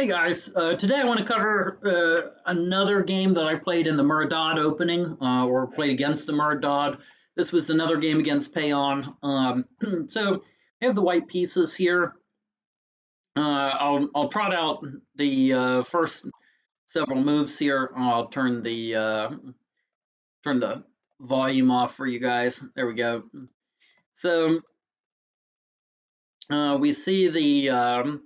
Hey guys, today I want to cover another game that I played in the Muraddad Opening, or played against the Muraddad. This was another game against Peon. So I have the white pieces here. I'll trot out the first several moves here. I'll turn the volume off for you guys. There we go. So we see the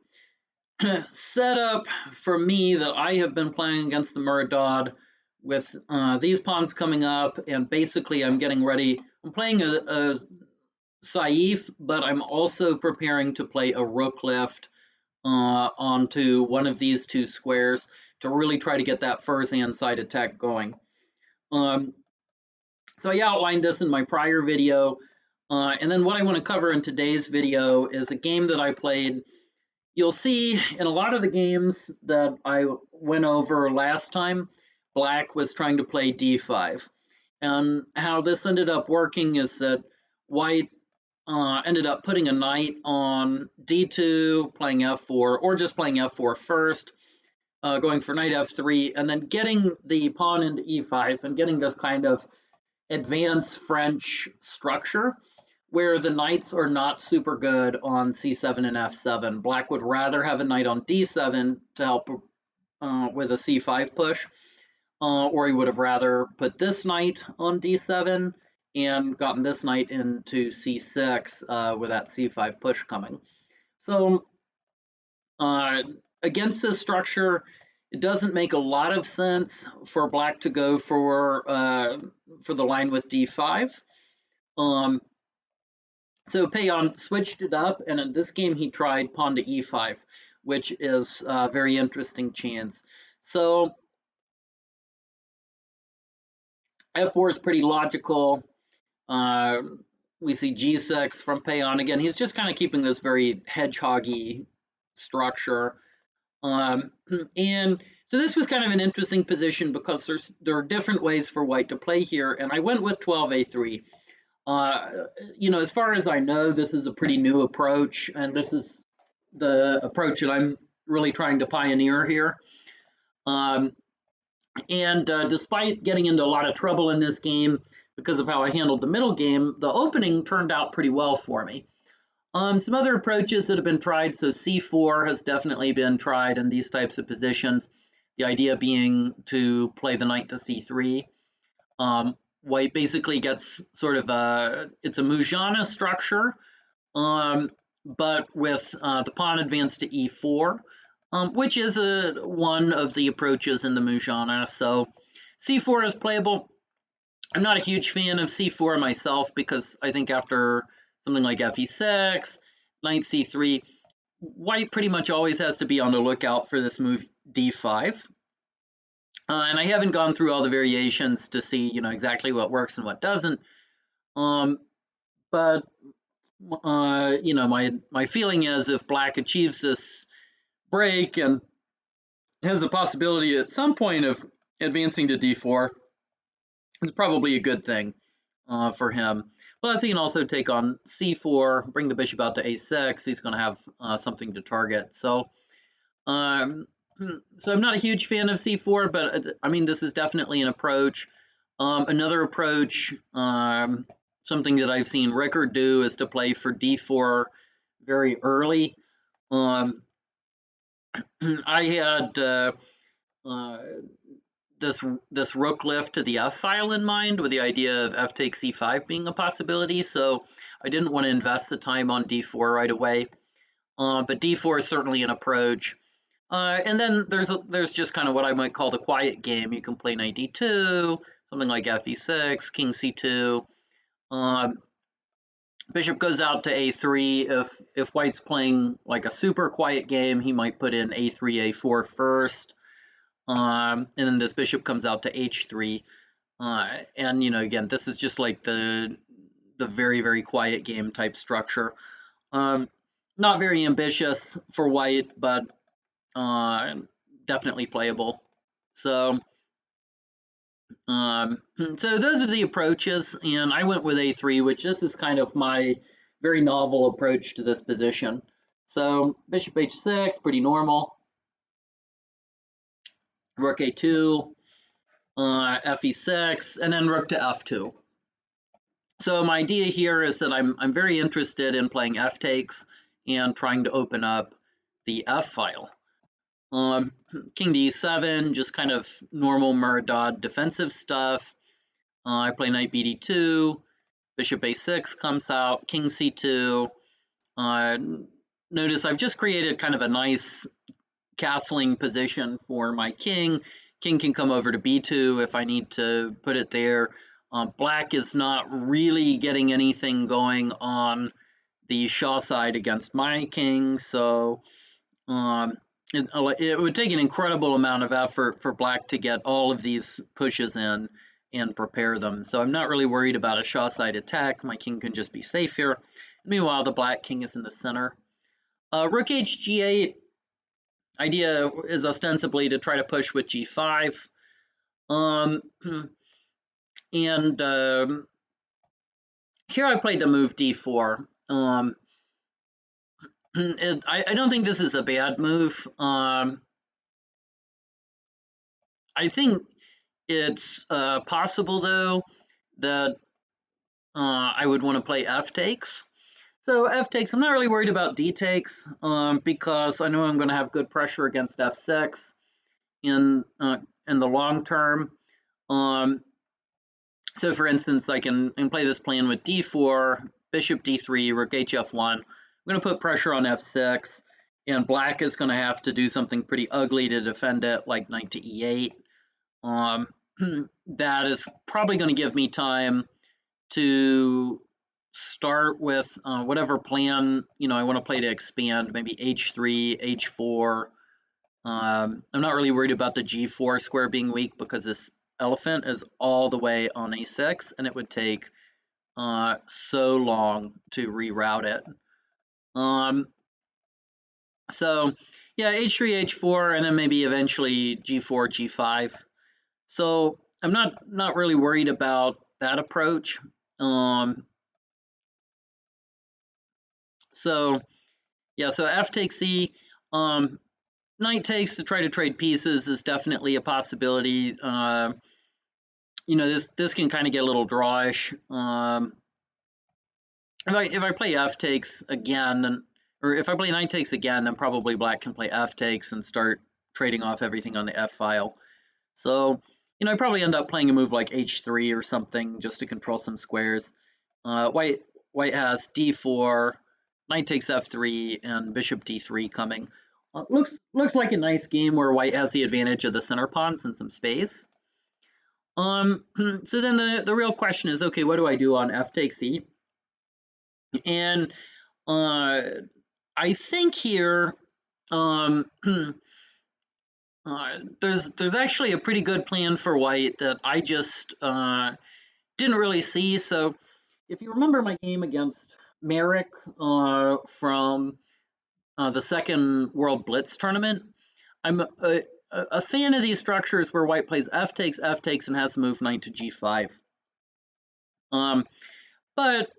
setup for me that I have been playing against the Muraddad with these pawns coming up, and basically I'm getting ready. I'm playing a Saif, but I'm also preparing to play a rook lift onto one of these two squares to really try to get that Furzan side attack going. So I outlined this in my prior video, and then what I want to cover in today's video is a game that I played. You'll see in a lot of the games that I went over last time, Black was trying to play d5. And how this ended up working is that White ended up putting a knight on d2, playing f4, or just playing f4 first, going for knight f3, and then getting the pawn into e5 and getting this kind of advanced French structure where the knights are not super good on c7 and f7. Black would rather have a knight on d7 to help with a c5 push, or he would have rather put this knight on d7 and gotten this knight into c6 with that c5 push coming. So against this structure, it doesn't make a lot of sense for Black to go for the line with d5. So Peon switched it up, and in this game he tried pawn to e5, which is a very interesting chance. So f4 is pretty logical. We see g6 from Peon. Again, he's just kind of keeping this very hedgehoggy structure. And so this was kind of an interesting position because there are different ways for White to play here, and I went with 12a3. As far as I know, this is a pretty new approach, and this is the approach that I'm really trying to pioneer here. Despite getting into a lot of trouble in this game because of how I handled the middle game, the opening turned out pretty well for me. Some other approaches that have been tried, so c4 has definitely been tried in these types of positions. The idea being to play the knight to c3. White basically gets sort of it's a Mujana structure, but with the pawn advanced to e4, which is one of the approaches in the Mujana. So c4 is playable. I'm not a huge fan of c4 myself because I think after something like fe6, knight c3, White pretty much always has to be on the lookout for this move d5. And I haven't gone through all the variations to see, exactly what works and what doesn't. But my feeling is if Black achieves this break and has the possibility at some point of advancing to d4, it's probably a good thing for him. Plus, he can also take on c4, bring the bishop out to a6. He's going to have something to target. So I'm not a huge fan of c4, but I mean, this is definitely an approach. Another approach, something that I've seen Rickard do, is to play for d4 very early. I had this rook lift to the f file in mind, with the idea of f takes c5 being a possibility. So I didn't want to invest the time on d4 right away. But d4 is certainly an approach. And then there's just kind of what I might call the quiet game. You can play knight d2, something like fe6, king c2. Bishop goes out to a3. If White's playing like a super quiet game, he might put in a3, a4 first. And then this bishop comes out to h3. And again, this is just like the very, very quiet game type structure. Not very ambitious for White, but definitely playable. So those are the approaches, and I went with a3, which this is kind of my very novel approach to this position. So bishop h6, pretty normal. rook a2, fe6, and then rook to f2. So my idea here is that I'm very interested in playing f takes and trying to open up the f file. King to e7, just kind of normal Muraddad defensive stuff. I play knight bd2, bishop a6 comes out, king c2. Notice I've just created kind of a nice castling position for my king. King can come over to b2 if I need to put it there. Black is not really getting anything going on the Shah side against my king, so it would take an incredible amount of effort for black to get all of these pushes in and prepare them. So I'm not really worried about a Shah side attack. My king can just be safe here. Meanwhile, the black king is in the center. Rook hg8. Idea is ostensibly to try to push with g5. And here I played the move d4. I don't think this is a bad move. I think it's possible, though, that I would want to play f takes. So f takes, I'm not really worried about d takes because I know I'm going to have good pressure against f6 in the long term. So for instance, I can play this plan with d4, bishop d3, rook hf1. I'm going to put pressure on f6, and black is going to have to do something pretty ugly to defend it, like knight to e8. That is probably going to give me time to start with whatever plan I want to play to expand, maybe h3, h4. I'm not really worried about the g4 square being weak because this elephant is all the way on a6, and it would take so long to reroute it. So yeah, h3, h4, and then maybe eventually g4, g5. So I'm not really worried about that approach. So yeah, so f takes e. Knight takes to try to trade pieces is definitely a possibility. This can kind of get a little drawish. If I play f takes again, or if I play knight takes again, then probably black can play f takes and start trading off everything on the f file. So I probably end up playing a move like h3 or something just to control some squares. White has d4, knight takes f3, and bishop d3 coming. Looks like a nice game where white has the advantage of the center pawns and some space. So then the real question is, okay, what do I do on f takes e? And I think here there's actually a pretty good plan for white that I just didn't really see. So if you remember my game against Merrick from the second World Blitz tournament, I'm a fan of these structures where white plays f takes, and has to move knight to g5. But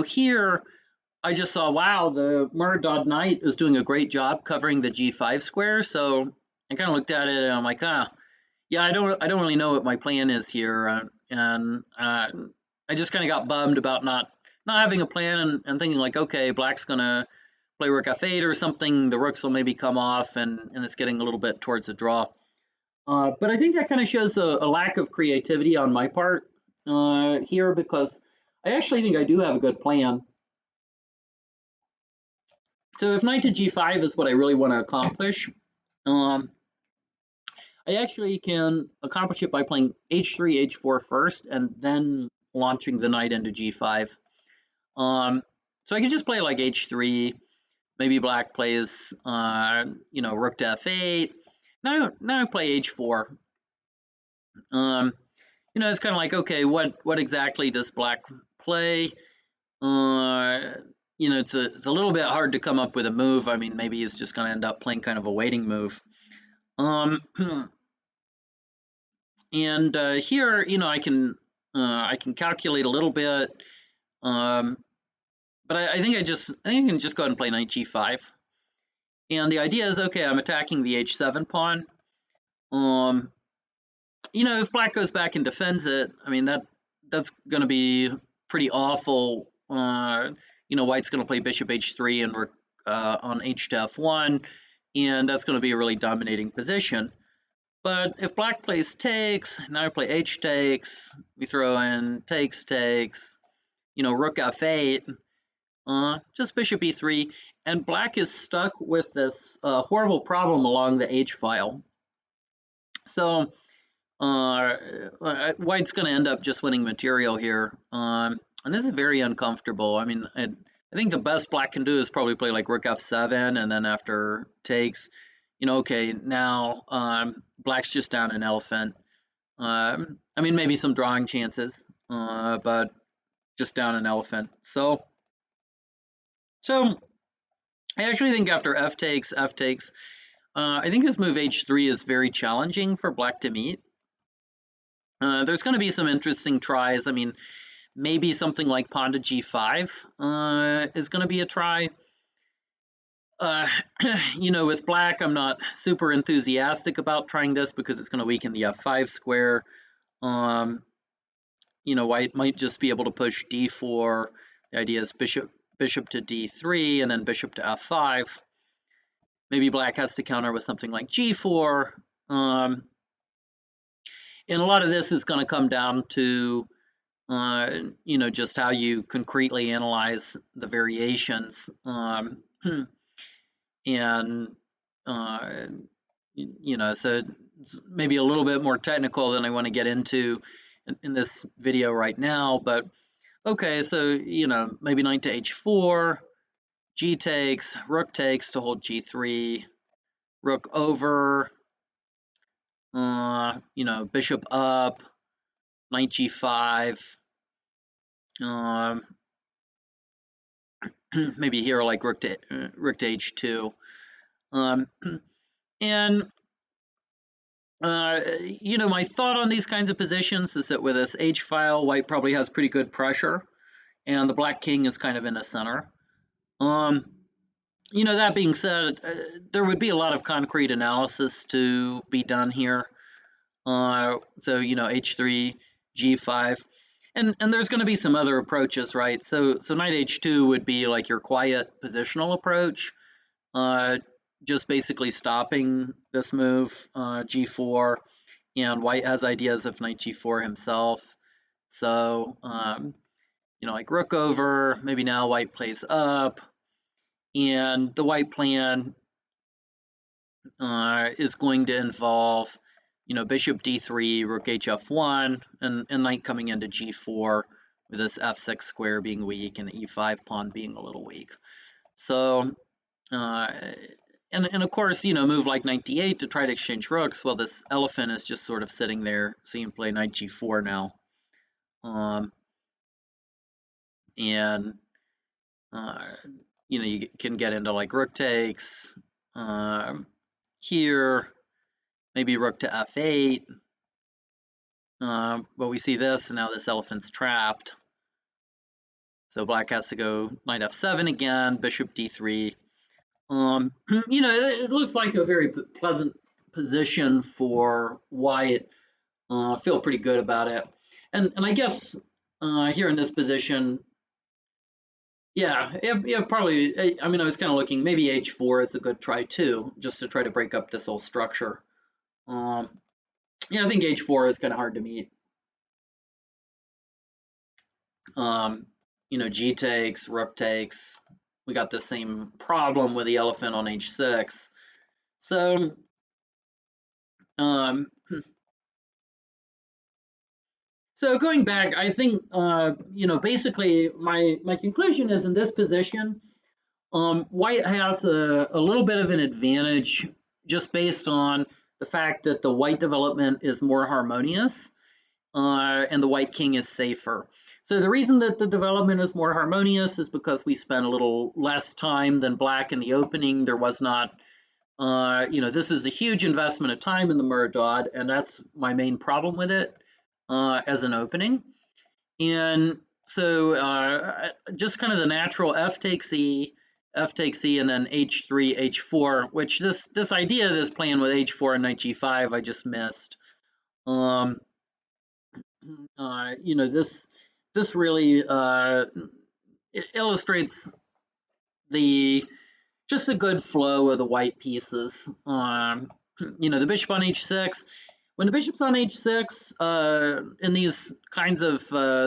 here I just saw, wow, the Muraddad knight is doing a great job covering the g5 square. So I kind of looked at it and I'm like, yeah, I don't really know what my plan is here, and I just kind of got bummed about not having a plan and thinking like, okay, black's gonna play rook f8 or something. The rooks will maybe come off, and it's getting a little bit towards a draw. But I think that kind of shows a lack of creativity on my part here, because I actually think I do have a good plan. So if knight to g5 is what I really want to accomplish, I actually can accomplish it by playing h3, h4 first, and then launching the knight into g5. So I can just play like h3. Maybe black plays, rook to f8. Now I play h4. It's kind of like, okay, what exactly does black play? It's a little bit hard to come up with a move. I mean, maybe he's just going to end up playing kind of a waiting move. And here, I can calculate a little bit, but I think I can just go ahead and play knight g5. And the idea is, okay, I'm attacking the h7 pawn. You know, if black goes back and defends it, I mean that's going to be pretty awful. You know, white's going to play bishop h3 and we're on h to f1, and that's going to be a really dominating position. But if black plays takes, now I play h takes, we throw in takes, takes, you know, rook f8, just bishop e3, and black is stuck with this horrible problem along the h file. So white's going to end up just winning material here, and this is very uncomfortable. I mean, I think the best black can do is probably play like rook f7, and then after takes, you know, okay, now black's just down an elephant. I mean, maybe some drawing chances, but just down an elephant. So I actually think after f takes, I think this move h3 is very challenging for black to meet. There's going to be some interesting tries. I mean, maybe something like pawn to g5 is going to be a try. You know, with black, I'm not super enthusiastic about trying this because it's going to weaken the f5 square. You know, white might just be able to push d4. The idea is bishop to d3 and then bishop to f5. Maybe black has to counter with something like g4. And a lot of this is going to come down to you know, just how you concretely analyze the variations. And you know, so it's maybe a little bit more technical than I want to get into in this video right now, but okay, so you know, maybe knight to h4, g takes, rook takes to hold g3, rook over, you know, bishop up, knight g5, maybe here like rook to h2. And you know, my thought on these kinds of positions is that with this h file, white probably has pretty good pressure, and the black king is kind of in the center. You know, that being said, there would be a lot of concrete analysis to be done here. So you know, h3, g5, and there's going to be some other approaches, right? So knight h2 would be like your quiet positional approach. Just basically stopping this move, g4, and white has ideas of knight g4 himself. So, you know, like rook over, maybe now white plays up, and the white plan is going to involve, you know, bishop d3, rook hf1, and knight coming into g4 with this f6 square being weak and the e5 pawn being a little weak. So, and of course, you know, move like knight d8 to try to exchange rooks. Well, this elephant is just sort of sitting there, so you can play knight g4 now. And you know, you can get into like rook takes here, maybe rook to f8. But we see this, and now this elephant's trapped. So black has to go knight f7 again, bishop d3. You know, it looks like a very pleasant position for white. Feel pretty good about it. And I guess here in this position, yeah, probably. I mean, I was kind of looking. Maybe h4 is a good try too, just to try to break up this whole structure. Yeah, I think h4 is kind of hard to meet. You know, g takes, rook takes. We got the same problem with the elephant on h6. So, so going back, I think you know, basically my conclusion is in this position, white has a little bit of an advantage just based on the fact that the white development is more harmonious, and the white king is safer. So the reason that the development is more harmonious is because we spent a little less time than black in the opening. There was not, you know, this is a huge investment of time in the Muraddad, and that's my main problem with it as an opening. And so just kind of the natural f takes e, f takes e, and then h3, h4, which this idea of this plan with h4 and knight g5 I just missed. You know, this really it illustrates the just a good flow of the white pieces. You know, the bishop on h6. When the bishop's on h6, in these kinds of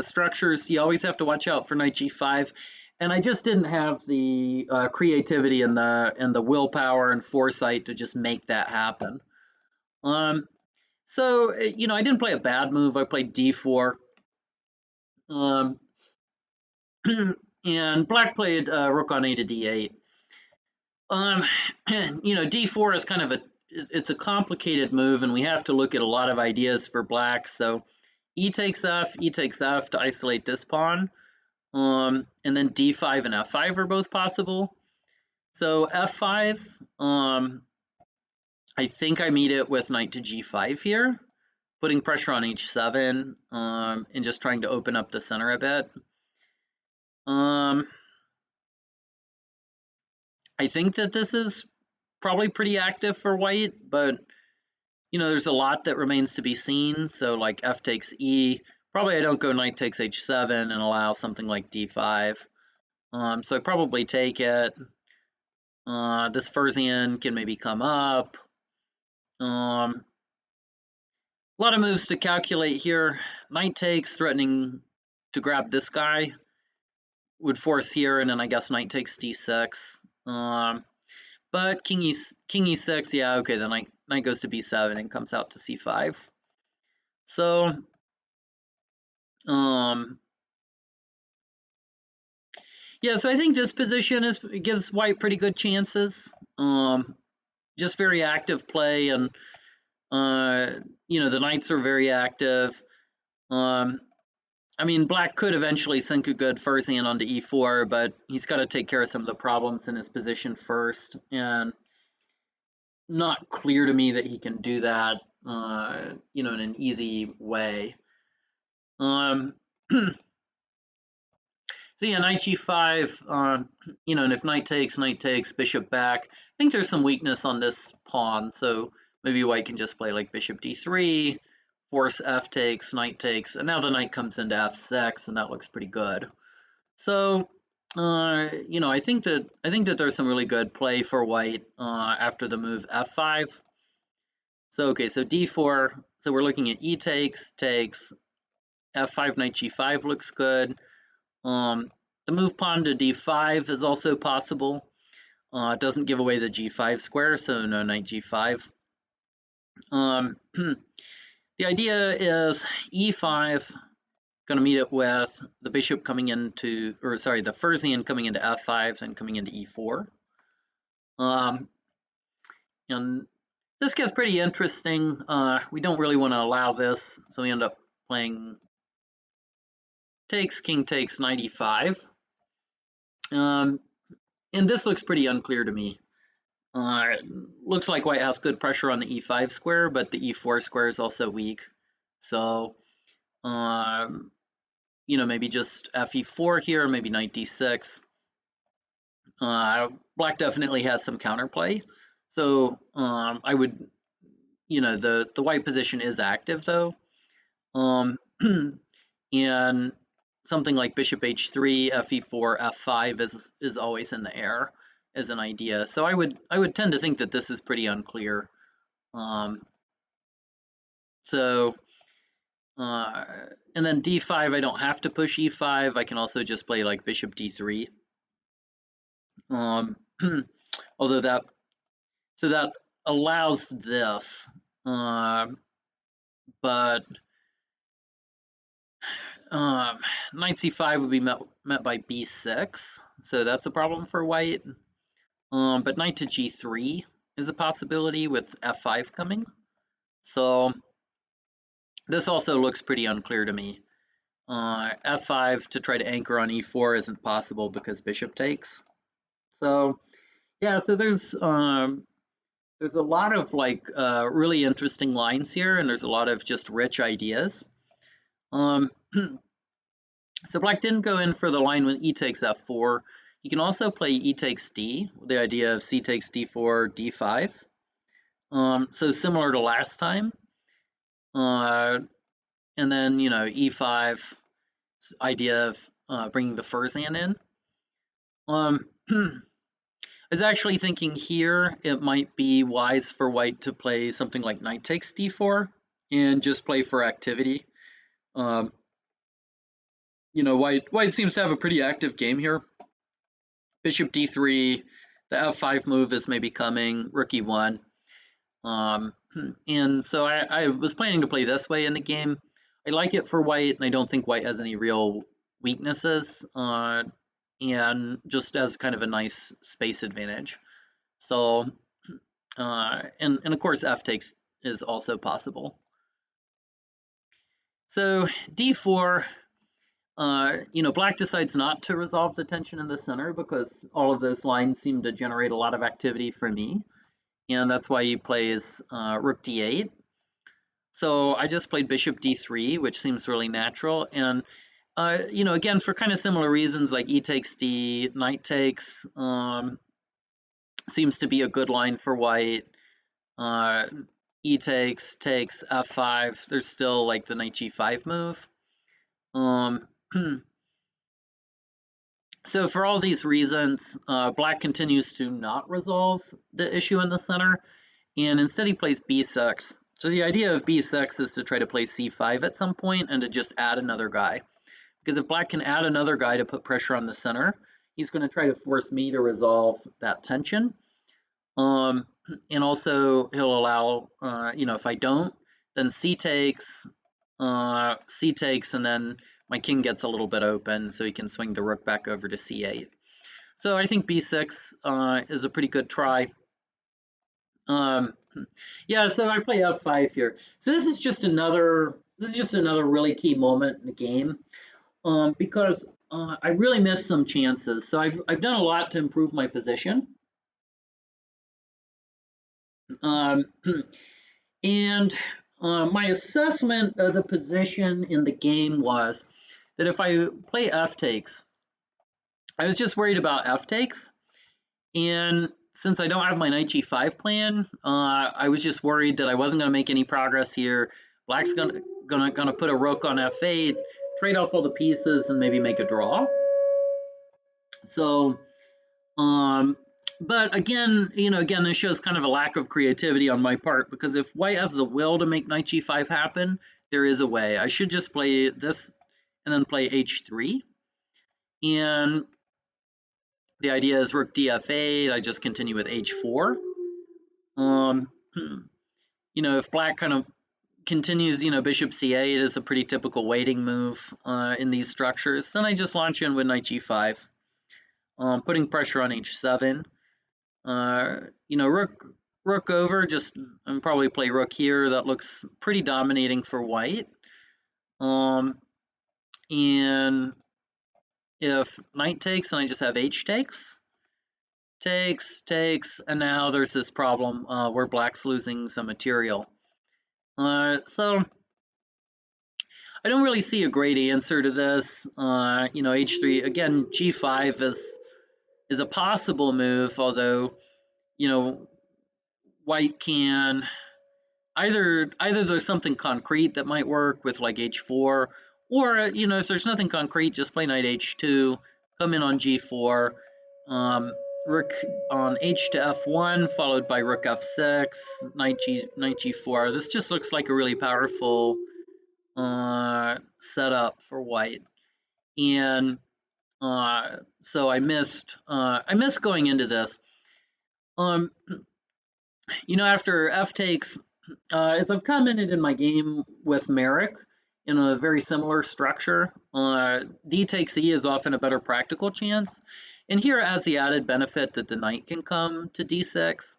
structures, you always have to watch out for knight g5. And I just didn't have the creativity and the willpower and foresight to just make that happen. So you know, I didn't play a bad move. I played d4. And black played rook on a to d8. You know, d4 is kind of it's a complicated move, and we have to look at a lot of ideas for black. So e takes f to isolate this pawn, and then d5 and f5 are both possible. So f5, I think I meet it with knight to g5 here, putting pressure on h7, and just trying to open up the center a bit. I think that this is probably pretty active for white, but you know, there's a lot that remains to be seen. So like f takes e, probably I don't go knight takes h7 and allow something like d5. So I probably take it. This Furzian can maybe come up. A lot of moves to calculate here. Knight takes, threatening to grab this guy, would force here, and then I guess knight takes d6. But king e6, yeah, okay, then knight goes to b7 and comes out to c5. So, yeah, so I think this position gives white pretty good chances. Just very active play, and you know, the knights are very active. I mean, black could eventually sink a good Furzian onto e4, but he's got to take care of some of the problems in his position first, and not clear to me that he can do that, you know, in an easy way. So yeah, knight g5, you know, and if knight takes, bishop back. I think there's some weakness on this pawn, so maybe white can just play like bishop d3, force f takes, knight takes, and now the knight comes into f6, and that looks pretty good. So, you know, I think that there's some really good play for white after the move f5. So okay, so d4. So we're looking at e takes, f5, knight g5 looks good. The move pawn to d5 is also possible. It doesn't give away the g5 square, so no knight g5. The idea is e5, going to meet it with the bishop coming into, or sorry, the Furzian coming into f5 and coming into e4. And this gets pretty interesting. We don't really want to allow this, so we end up playing takes, king takes, knight e5. And this looks pretty unclear to me. Looks like white has good pressure on the e5 square, but the e4 square is also weak. So, you know, maybe just fe4 here, maybe knight d6. Black definitely has some counterplay. So I would, you know, the white position is active though. And something like bishop h3, fe4, f5 is always in the air as an idea. So I would tend to think that this is pretty unclear. And then d5, I don't have to push e5. I can also just play like bishop d3. Although that allows this, but knight c5 would be met by b6, so that's a problem for white. But knight to g3 is a possibility with f5 coming. So this also looks pretty unclear to me. F5 to try to anchor on e4 isn't possible because bishop takes. So yeah, so there's a lot of like really interesting lines here, and there's a lot of just rich ideas. So black didn't go in for the line with e takes f4. You can also play e takes d, the idea of c takes d4, d5. So similar to last time. And then, e5, idea of bringing the Furzan in. I was actually thinking here it might be wise for white to play something like knight takes d4 and just play for activity. White seems to have a pretty active game here. Bishop d3, the f5 move is maybe coming, rook e1. And so I was planning to play this way in the game. I like it for white, and I don't think white has any real weaknesses, and just as kind of a nice space advantage. So, and of course f takes is also possible. So d4, black decides not to resolve the tension in the center because all of those lines seem to generate a lot of activity for me, and that's why he plays rook d8. So I just played bishop d3, which seems really natural, and again, for kind of similar reasons, like e takes d, knight takes, seems to be a good line for white. E takes, f5. There's still like the knight g5 move. So for all these reasons, black continues to not resolve the issue in the center, and instead he plays b6. So the idea of b6 is to try to play c5 at some point and to just add another guy. Because if black can add another guy to put pressure on the center, he's going to try to force me to resolve that tension. And also he'll allow, if I don't, then c takes, and then my king gets a little bit open, so he can swing the rook back over to c8. So I think b6 is a pretty good try. Yeah, so I play f5 here. So this is just another really key moment in the game, because I really missed some chances. So I've done a lot to improve my position. And my assessment of the position in the game was that if I play f takes, I was just worried about f takes, and since I don't have my knight g5 plan, I was just worried that I wasn't going to make any progress here. Black's gonna put a rook on f8, trade off all the pieces, and maybe make a draw. So, but again, this shows kind of a lack of creativity on my part, because if white has the will to make knight g5 happen, there is a way. I should just play this and then play h3, and the idea is rook df8. I just continue with h4. If black kind of continues, bishop c8 is a pretty typical waiting move in these structures. Then I just launch in with knight g5, putting pressure on h7. Rook over, just I'm probably play rook here. That looks pretty dominating for white. And if knight takes, and I just have h takes, and now there's this problem where black's losing some material. So I don't really see a great answer to this. H3 again, g5 is a possible move, although white can either there's something concrete that might work with like h4, or if there's nothing concrete, just play knight h2, come in on g4, rook on h to f1, followed by rook f6, knight g4. This just looks like a really powerful setup for white, and so I missed going into this. After f takes, as I've commented in my game with Merrick in a very similar structure, d takes e is often a better practical chance, and here it has the added benefit that the knight can come to d6.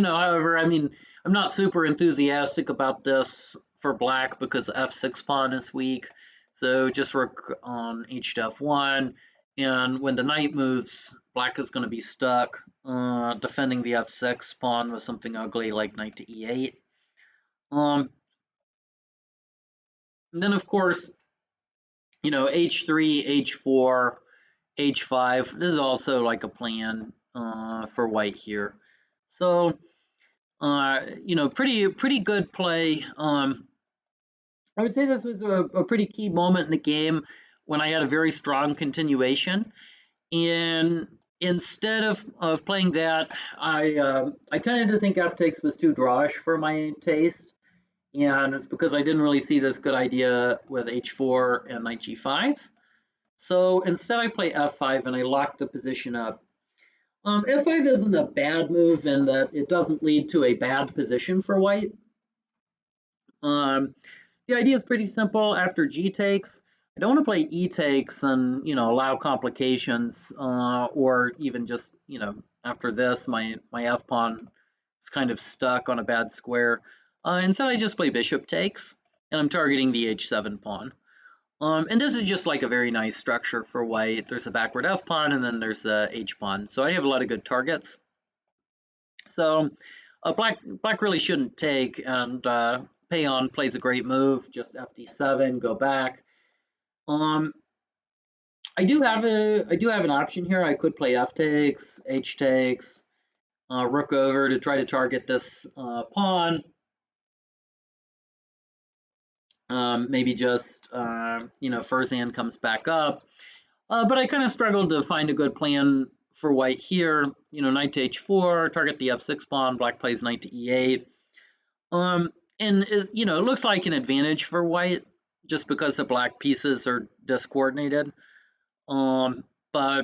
However, I'm not super enthusiastic about this for black because f6 pawn is weak. So just rook on h to f1, and when the knight moves, black is going to be stuck defending the f6 pawn with something ugly like knight to e8. And then, of course, you know, h3, h4, h5. This is also like a plan for white here. So, you know, pretty good play. I would say this was a pretty key moment in the game when I had a very strong continuation. And instead of playing that, I tended to think f takes was too drawish for my taste, and it's because I didn't really see this good idea with h4 and knight g5. So instead, I play f5 and I lock the position up. F5 isn't a bad move in that it doesn't lead to a bad position for white. The idea is pretty simple. After g takes, I don't want to play e takes and, you know, allow complications, or even just, you know, after this, my f pawn is kind of stuck on a bad square. Instead, I just play bishop takes, and I'm targeting the h7 pawn. And this is just like a very nice structure for white. There's a backward f pawn, and then there's a h pawn. So I have a lot of good targets. So black really shouldn't take, and Peon plays a great move, just fd7, go back. I do have an option here. I could play f takes, h takes, rook over to try to target this pawn. Maybe just you know, Furzan comes back up. But I kind of struggled to find a good plan for white here. You know, knight to h4, target the f6 pawn. Black plays knight to e8. And you know, it looks like an advantage for white just because the black pieces are discoordinated. But I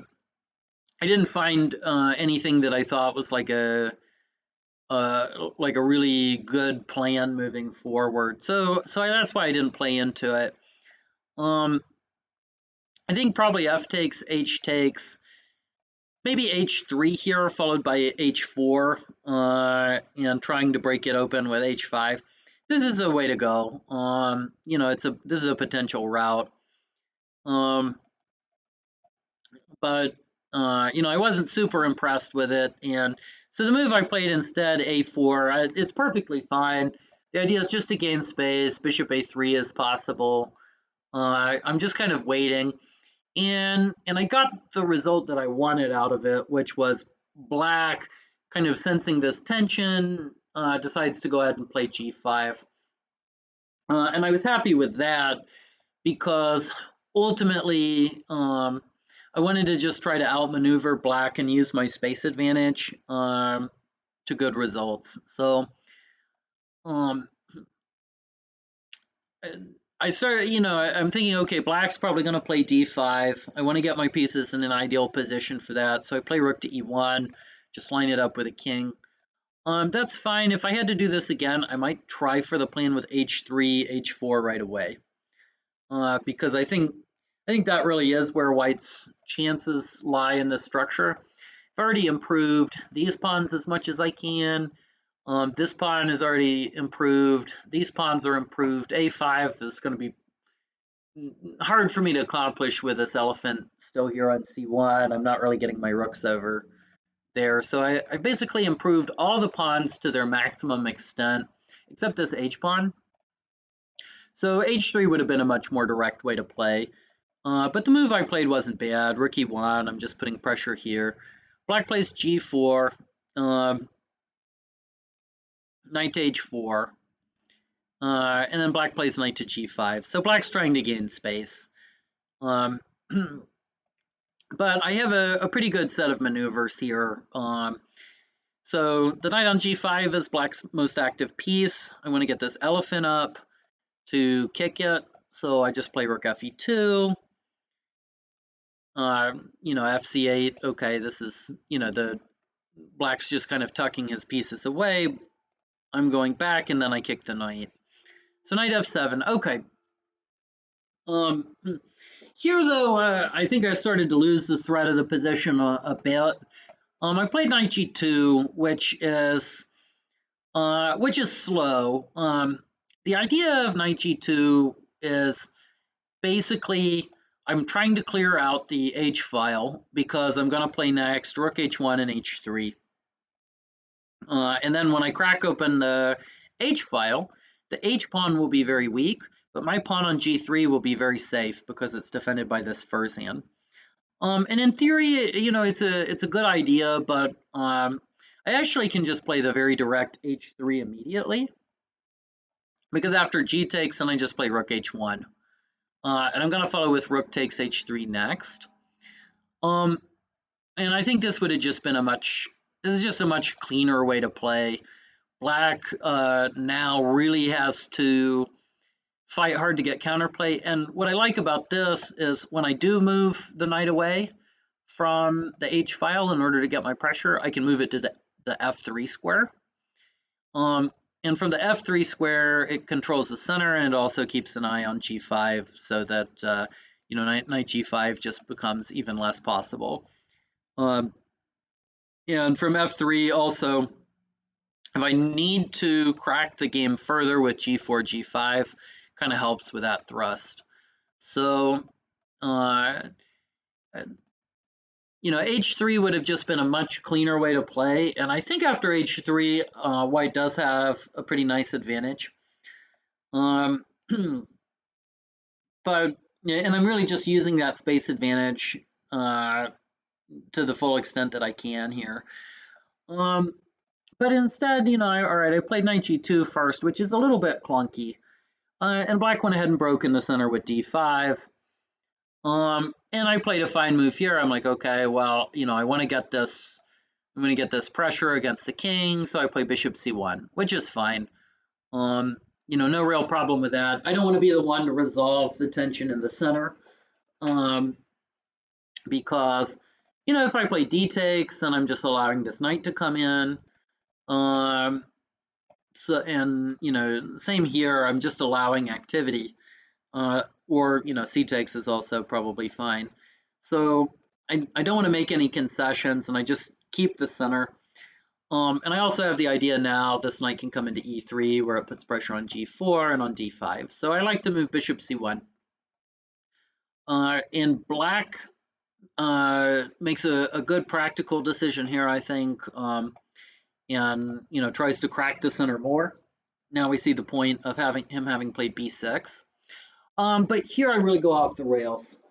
didn't find anything that I thought was like a really good plan moving forward. So that's why I didn't play into it. I think probably f takes, h takes, maybe h3 here, followed by h4, and trying to break it open with h5. This is a way to go. You know, this is a potential route. But you know, I wasn't super impressed with it, and so the move I played instead, a4, it's perfectly fine. The idea is just to gain space. Bishop a3 is possible. I'm just kind of waiting, and I got the result that I wanted out of it, which was black kind of sensing this tension, decides to go ahead and play g5. And I was happy with that because ultimately I wanted to just try to outmaneuver black and use my space advantage to good results. So I started, you know, I'm thinking, okay, black's probably going to play d5. I want to get my pieces in an ideal position for that. So I play rook to e1, just line it up with a king. That's fine. If I had to do this again, I might try for the plan with h3, h4 right away. Because I think that really is where white's chances lie in this structure. I've already improved these pawns as much as I can. This pawn is already improved. These pawns are improved. a5 is going to be hard for me to accomplish with this elephant still here on c1. I'm not really getting my rooks over there. So I basically improved all the pawns to their maximum extent, except this h pawn. So h3 would have been a much more direct way to play. But the move I played wasn't bad. Rook e1, I'm just putting pressure here. Black plays g4, knight to h4, and then black plays knight to g5. So black's trying to gain space. But I have a pretty good set of maneuvers here. So the knight on g5 is black's most active piece. I want to get this elephant up to kick it. So I just play rook fe2. You know, fc8. Okay, this is, you know, the black's just kind of tucking his pieces away. I'm going back, and then I kick the knight. So knight f7. Okay. Here though, I think I started to lose the thread of the position a bit. I played knight g2, which is slow. The idea of knight g2 is basically I'm trying to clear out the h file because I'm going to play next rook h1 and h3. And then when I crack open the h file, the h pawn will be very weak, but my pawn on g3 will be very safe because it's defended by this Furzan. And in theory, you know, it's a good idea, but I actually can just play the very direct h3 immediately, because after g takes, then I just play rook h1. And I'm going to follow with rook takes h3 next. And I think this would have just been this is just a much cleaner way to play. Black now really has to fight hard to get counterplay. And what I like about this is when I do move the knight away from the H file in order to get my pressure, I can move it to the F3 square. And from the F3 square, it controls the center, and it also keeps an eye on G5 so that you know, knight G5 just becomes even less possible. And from F3 also, if I need to crack the game further with G4, G5, kind of helps with that thrust. So, you know, H3 would have just been a much cleaner way to play. And I think after H3, White does have a pretty nice advantage. But, and I'm really just using that space advantage to the full extent that I can here. But instead, you know, all right, I played knight g2 first, which is a little bit clunky. And black went ahead and broke in the center with d5. And I played a fine move here. I'm like, okay, well, you know, I want to get this, I'm going to get this pressure against the king, so I play bishop c1, which is fine. You know, no real problem with that. I don't want to be the one to resolve the tension in the center, because, you know, if I play d takes, then I'm just allowing this knight to come in. So, and, you know, same here, I'm just allowing activity. Or, you know, c takes is also probably fine. So I don't want to make any concessions, and I just keep the center. And I also have the idea now this knight can come into e3, where it puts pressure on g4 and on d5. So I like to move bishop c1. And black makes a good practical decision here, I think, and, you know, tries to crack the center more. Now we see the point of him having played b6. But here I really go off the rails.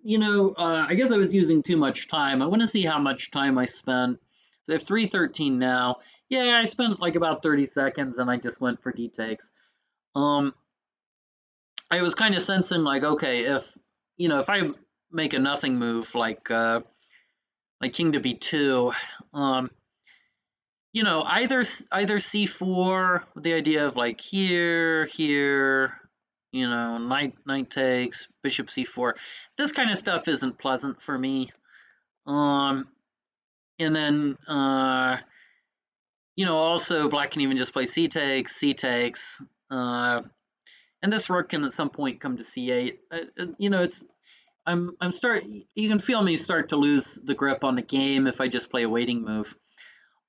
You know, I guess I was using too much time. I want to see how much time I spent. So I have 3:13 now. Yeah, I spent like about 30 seconds, and I just went for d takes. I was kind of sensing like, okay, if, you know, if I make a nothing move like king to b2, you know, either c4 with the idea of like here, you know, knight takes, bishop c4. This kind of stuff isn't pleasant for me. And then, you know, also black can even just play c takes, and this rook can at some point come to c8. You know, it's you can feel me start to lose the grip on the game if I just play a waiting move.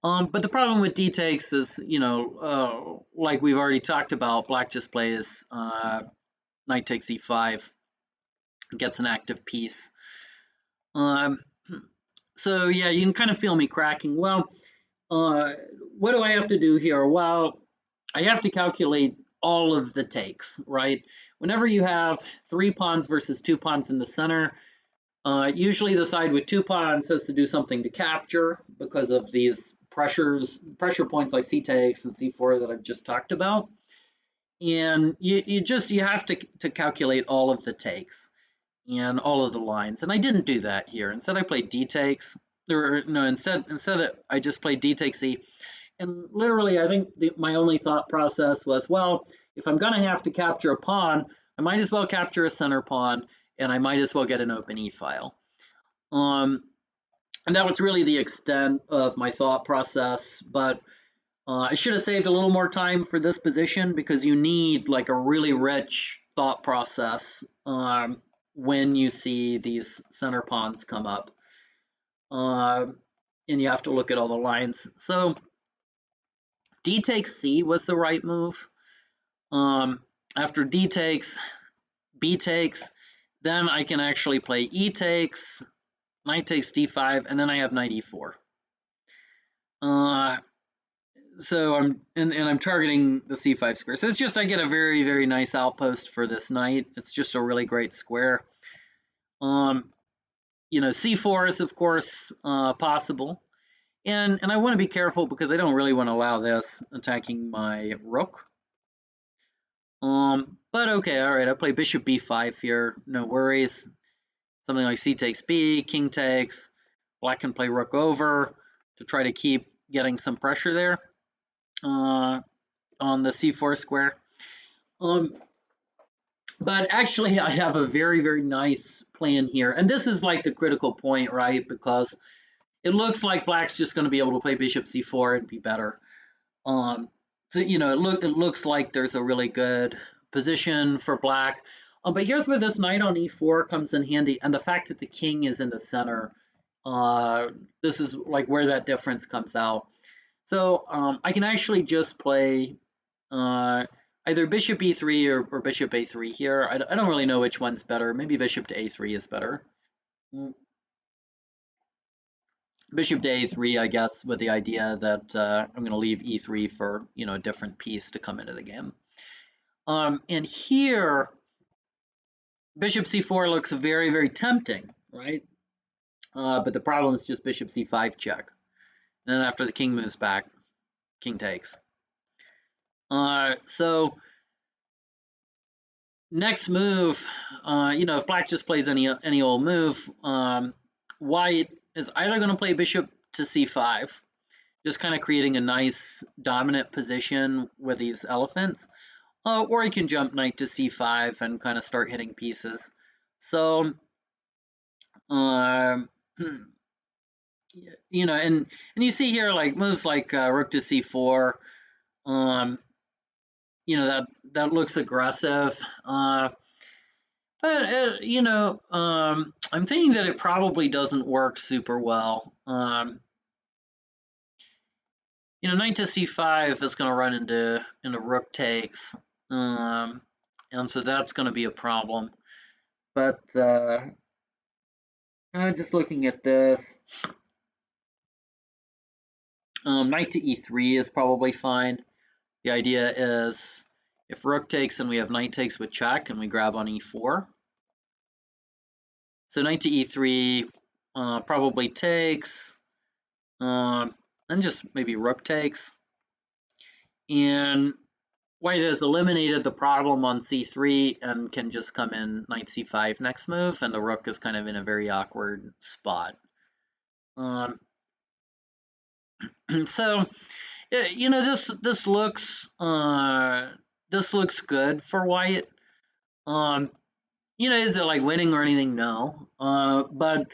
But the problem with d takes is, you know, like we've already talked about, black just plays knight takes e5, gets an active piece. So yeah, you can kind of feel me cracking. Well, what do I have to do here? Well, I have to calculate all of the takes, right? Whenever you have 3 pawns versus 2 pawns in the center, usually the side with 2 pawns has to do something to capture because of these pressure points like c takes and c4 that I've just talked about. And you have to calculate all of the takes and all of the lines. And I didn't do that here. Instead, I played d takes. Or no, instead I just played d takes e. And literally, I think my only thought process was, well, if I'm going to have to capture a pawn, I might as well capture a center pawn, and I might as well get an open e file. And that was really the extent of my thought process. But I should have saved a little more time for this position, because you need like a really rich thought process when you see these center pawns come up. And you have to look at all the lines. So d takes c was the right move. After d takes, b takes, then I can actually play e takes, knight takes d5, and then I have knight e4. so I'm targeting the c5 square. So it's just I get a very, very nice outpost for this knight. It's just a really great square. C4 is of course possible, and I want to be careful because I don't really want to allow this attacking my rook. But okay, all right. I play bishop b5 here. No worries. Something like c takes b, king takes. Black can play rook over to try to keep getting some pressure there on the c4 square. But actually, I have a very, very nice plan here. And this is like the critical point, right? Because it looks like Black's just going to be able to play bishop c4 and be better. So, it looks like there's a really good position for Black. But here's where this knight on e4 comes in handy. And the fact that the king is in the center, this is like where that difference comes out. So I can actually just play either bishop e3 or bishop a3 here. I don't really know which one's better. Maybe bishop to a3 is better. Bishop to a3, I guess, with the idea that I'm going to leave e3 for a different piece to come into the game. And here, bishop c4 looks very, very tempting, right? But the problem is just bishop c5 check. And then after the king moves back, king takes. So next move, if Black just plays any old move, White is either going to play bishop to c5, just kind of creating a nice dominant position with these elephants, or he can jump knight to c5 and kind of start hitting pieces. So, and you see here like moves like rook to c4. That looks aggressive. But I'm thinking that it probably doesn't work super well. Knight to c5 is going to run into rook takes, and so that's going to be a problem. But just looking at this, knight to e3 is probably fine. The idea is if rook takes and we have knight takes with check, and we grab on e4. So knight to e3 probably takes, and just maybe rook takes. And White has eliminated the problem on c3 and can just come in knight c5 next move, and the rook is kind of in a very awkward spot. So, this looks good for White. Is it like winning or anything? No. But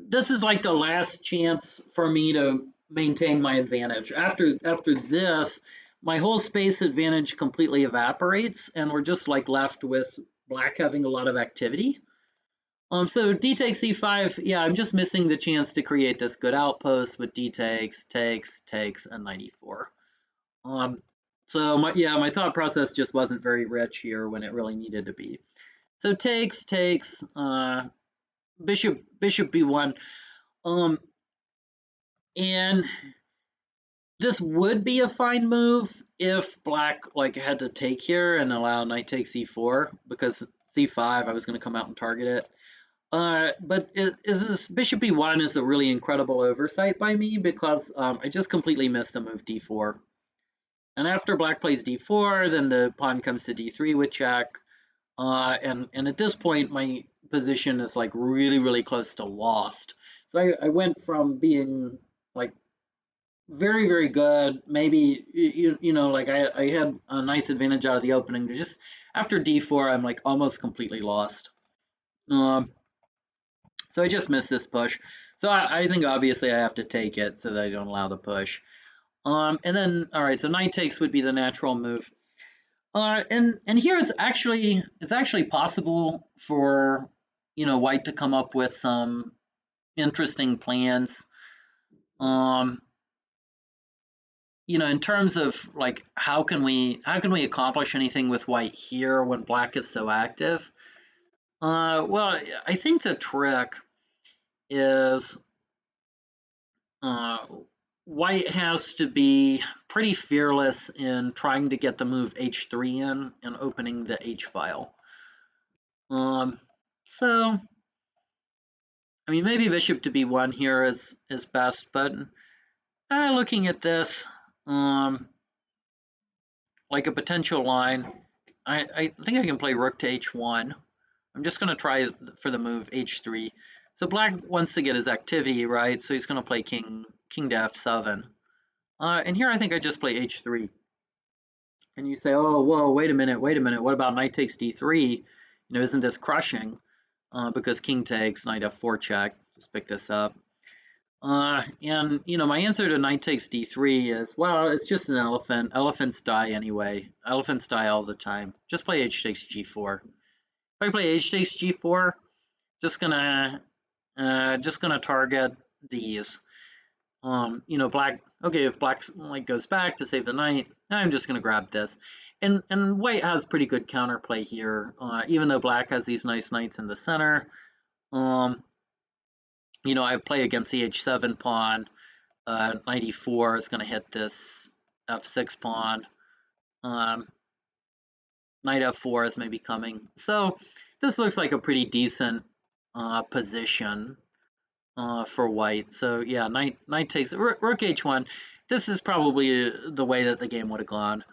this is like the last chance for me to maintain my advantage. After this, my whole space advantage completely evaporates, and we're just like left with Black having a lot of activity. So d takes e5, yeah, I'm just missing the chance to create this good outpost with d takes, and knight e4. So my thought process just wasn't very rich here when it really needed to be. So takes, bishop b1, and this would be a fine move if Black had to take here and allow knight takes e4, because c5 I was going to come out and target it. But is this bishop e1 is a really incredible oversight by me, because I just completely missed the move d4. And after Black plays d4, then the pawn comes to d3 with check. And at this point, my position is like really, really close to lost. So I went from being like very, very good, maybe, I had a nice advantage out of the opening, to just after d4, I'm like almost completely lost. So I just missed this push. So I think obviously I have to take it so that I don't allow the push. And then, all right, so knight takes would be the natural move. And here it's actually possible for White to come up with some interesting plans. In terms of like how can we accomplish anything with White here when Black is so active? Well, I think the trick is white has to be pretty fearless in trying to get the move h3 in and opening the h file. So, I mean, maybe bishop to b1 here is best, but looking at this, like a potential line, I think I can play rook to h1. I'm just going to try for the move h3. So black wants to get his activity, right? So he's going to play king to f7. And here I think I just play h3. And you say, oh, whoa, wait a minute. What about knight takes d3? You know, isn't this crushing? Because king takes, knight f4 check. Just pick this up. And you know, my answer to knight takes d3 is, well, it's just an elephant. Elephants die anyway. Elephants die all the time. Just play h takes g4. If I play h takes g4, just gonna target these. You know, black. Okay, if black like goes back to save the knight, I'm just gonna grab this. And white has pretty good counterplay here, even though black has these nice knights in the center. You know, I play against the h7 pawn. Knight e4 is going to hit this f6 pawn. Knight f4 is maybe coming. So this looks like a pretty decent position for white. So yeah, knight takes rook h1. This is probably the way that the game would have gone.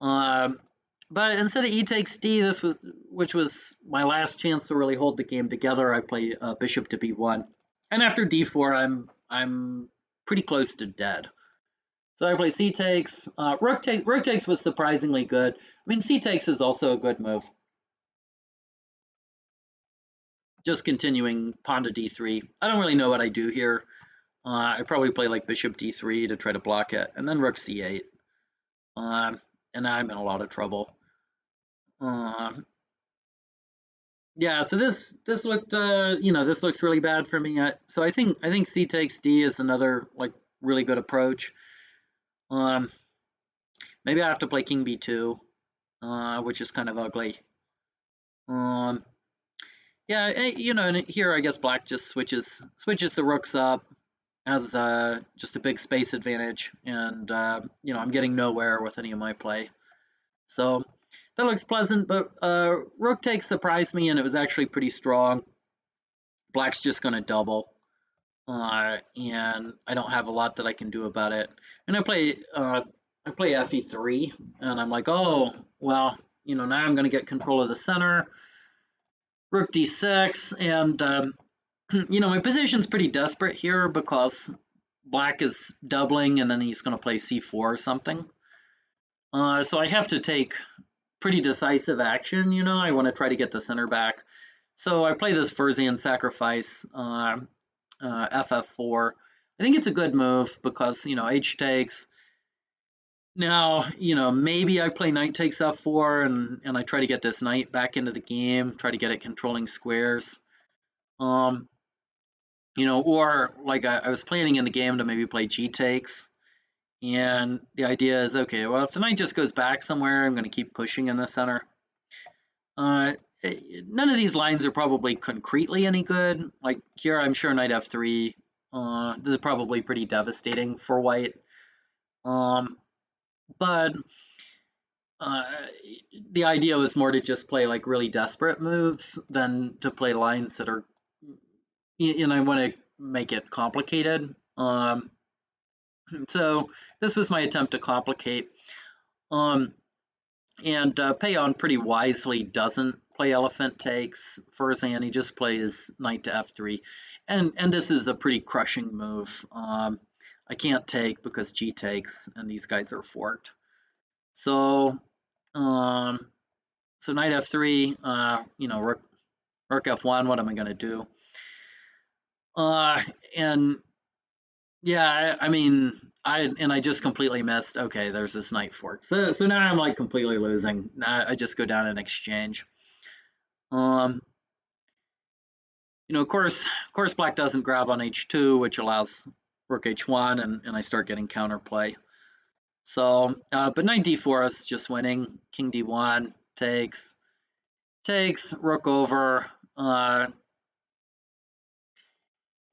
But instead of e takes d, which was my last chance to really hold the game together, I play bishop to b1. And after d4, I'm pretty close to dead. So I play c takes. Rook takes. Rook takes was surprisingly good. I mean, c takes is also a good move. Just continuing pawn to d3. I don't really know what I do here. I probably play like bishop d3 to try to block it, and then rook c8. And I'm in a lot of trouble. Yeah, so this looked, you know, this looks really bad for me. So I think c takes d is another like really good approach. Maybe I have to play king b2, which is kind of ugly. Yeah, you know, and here I guess black just switches the rooks up, has just a big space advantage, and you know, I'm getting nowhere with any of my play. So that looks pleasant, but rook takes surprised me, and it was actually pretty strong. Black's just going to double, and I don't have a lot that I can do about it. And I play fe3, and I'm like, oh, well, you know, now I'm going to get control of the center. Rook d6, and you know, my position's pretty desperate here because black is doubling, and then he's going to play c4 or something. So I have to take pretty decisive action. You know, I want to try to get the center back. So I play this Furzian sacrifice, ff4. I think it's a good move because, you know, h takes. Now, you know, maybe I play knight takes f4 and I try to get this knight back into the game, try to get it controlling squares. You know, or like I was planning in the game to maybe play g takes. And the idea is, okay, well, if the knight just goes back somewhere, I'm going to keep pushing in the center. None of these lines are probably concretely any good. Like here, I'm sure knight f3. This is probably pretty devastating for white. But the idea was more to just play like really desperate moves than to play lines that are, you know, I want to make it complicated. So this was my attempt to complicate. And Peon pretty wisely doesn't play elephant takes Furzian. He just plays knight to f3, and this is a pretty crushing move. I can't take because g takes, and these guys are forked. So, so knight f3. You know, rook f1. What am I going to do? And yeah, I mean, I just completely missed. Okay, there's this knight fork. So now I'm like completely losing. I just go down in exchange. You know, of course, black doesn't grab on h2, which allows rook h1, and I start getting counterplay. So, but knight d4 is just winning. King d1 takes, rook over.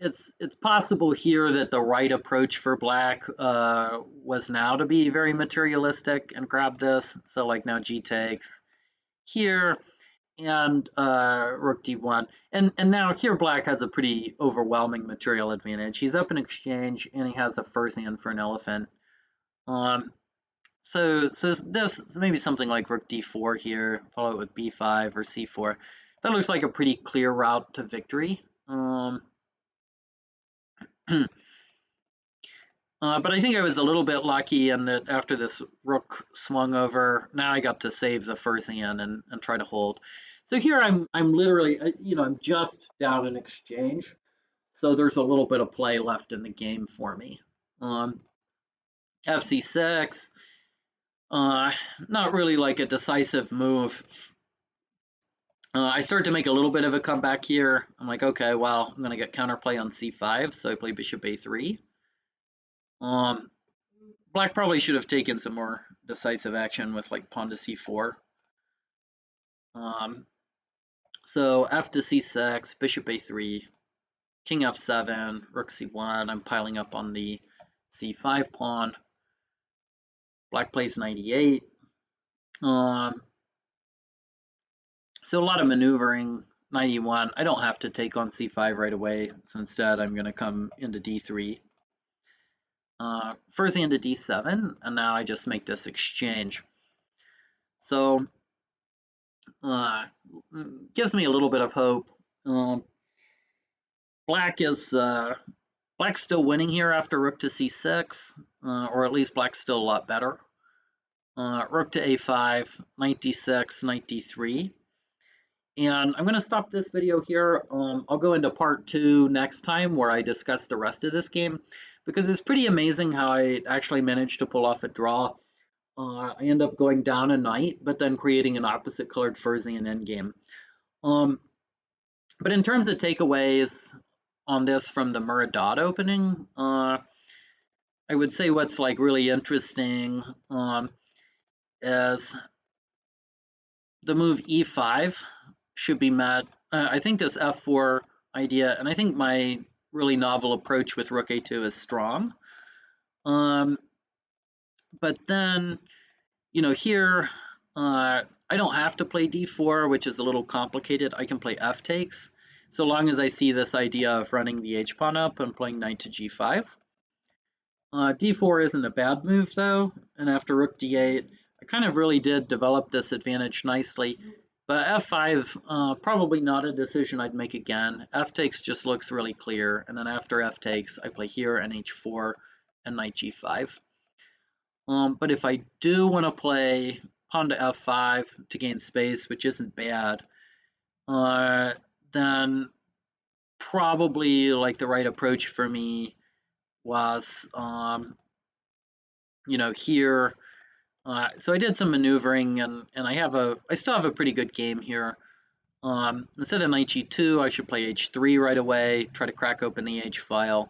it's possible here that the right approach for black was now to be very materialistic and grab this. So like now G takes here and Rook D1. And now here black has a pretty overwhelming material advantage. He's up in exchange and he has a first hand for an elephant. So this maybe something like Rook D4 here, follow it with B5 or C4. That looks like a pretty clear route to victory. But I think I was a little bit lucky in that after this rook swung over, now I got to save the first hand and try to hold. So here I'm literally, I'm just down in exchange. So there's a little bit of play left in the game for me. FC6, not really like a decisive move. I start to make a little bit of a comeback here. I'm like, okay, well, I'm going to get counterplay on C5, so I play bishop A3. Black probably should have taken some more decisive action with like pawn to C4. So F to C6, bishop A3, king F7, rook C1. I'm piling up on the C5 pawn. Black plays knight E8. So a lot of maneuvering, knight E1. I don't have to take on C5 right away, so instead I'm going to come into D3. First hand to D7, and now I just make this exchange. So gives me a little bit of hope. Black's still winning here after rook to C6, or at least black's still a lot better. Rook to A5, knight D6, knight D3. And I'm going to stop this video here. I'll go into part 2 next time where I discuss the rest of this game, because it's pretty amazing how I actually managed to pull off a draw. I end up going down a knight, but then creating an opposite colored Fursian endgame. But in terms of takeaways on this from the Muraddad opening, I would say what's like really interesting is the move E5 should be met. I think this F4 idea, and I think my really novel approach with Rook A2 is strong. But then, here, I don't have to play D4, which is a little complicated. I can play F takes, so long as I see this idea of running the H pawn up and playing knight to G5. D4 isn't a bad move though, and after Rook D8, I kind of really did develop this advantage nicely. But F5, probably not a decision I'd make again. F takes just looks really clear, and then after F takes, I play here and H4 and knight G5. But if I do want to play pawn to F5 to gain space, which isn't bad, then probably like the right approach for me was, here. So I did some maneuvering, and I still have a pretty good game here. Instead of knight G2, I should play H3 right away, try to crack open the H file,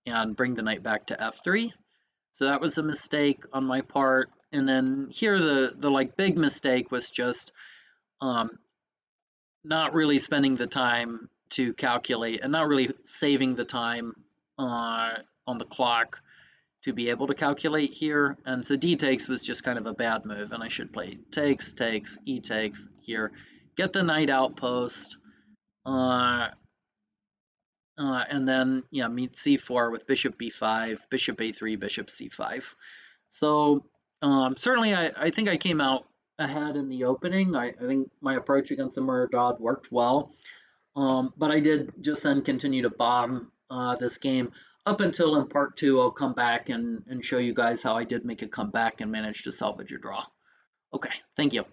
and bring the knight back to F3. So that was a mistake on my part. And then here the like big mistake was just not really spending the time to calculate and not really saving the time on the clock to be able to calculate here. And so D takes was just kind of a bad move, and I should play takes, takes, E takes here. Get the knight outpost, and then meet C4 with bishop B5, bishop A3, bishop C5. So certainly I think I came out ahead in the opening. I think my approach against the Muraddad worked well, but I did just then continue to bomb this game up until in part 2 I'll come back and show you guys how I did make a comeback and manage to salvage a draw. Okay, thank you.